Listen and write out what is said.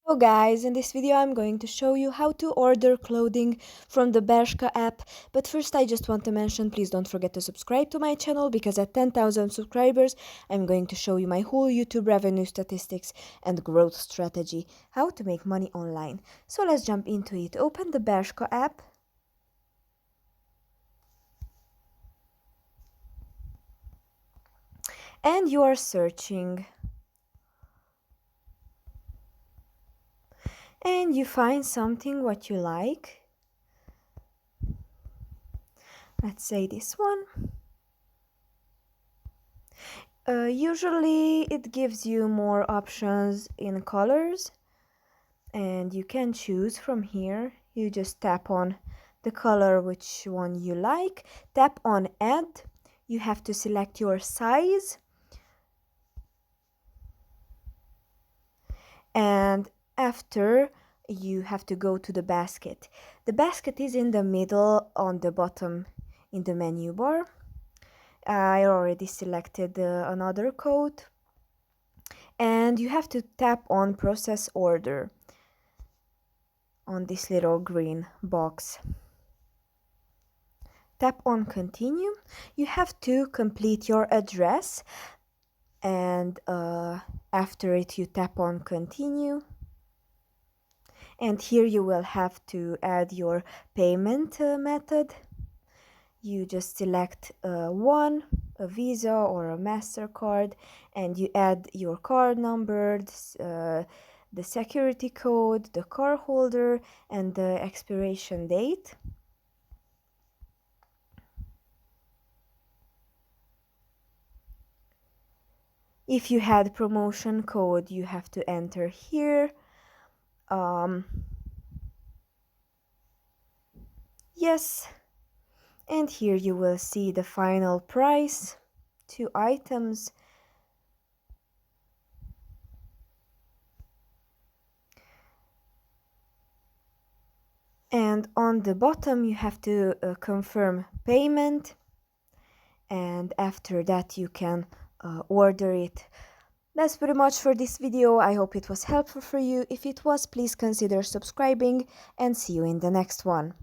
Hello guys, in this video I'm going to show you how to order clothing from the Bershka app. But first I just want to mention, please don't forget to subscribe to my channel because at 10,000 subscribers I'm going to show you my whole YouTube revenue statistics and growth strategy, how to make money online. So let's jump into it. Open the Bershka app. And you are searching. And you find something what you like. Let's say this one. Usually it gives you more options in colors and you can choose from here. You just tap on the color which one you like, tap on add, you have to select your size, and after you have to go to the basket. The basket is in the middle on the bottom in the menu bar. I already selected another code, and you have to tap on process order on this little green box. Tap on continue. You have to complete your address, and after it you tap on continue, and here you will have to add your payment method. You just select one, a Visa or a MasterCard, and you add your card number, the security code, the card holder, and the expiration date. If you had promotion code, you have to enter here. Yes, and here you will see the final price, 2 items. And on the bottom you have to confirm payment, and after that you can order it. That's pretty much for this video. I hope it was helpful for you. If it was, please consider subscribing, and see you in the next one.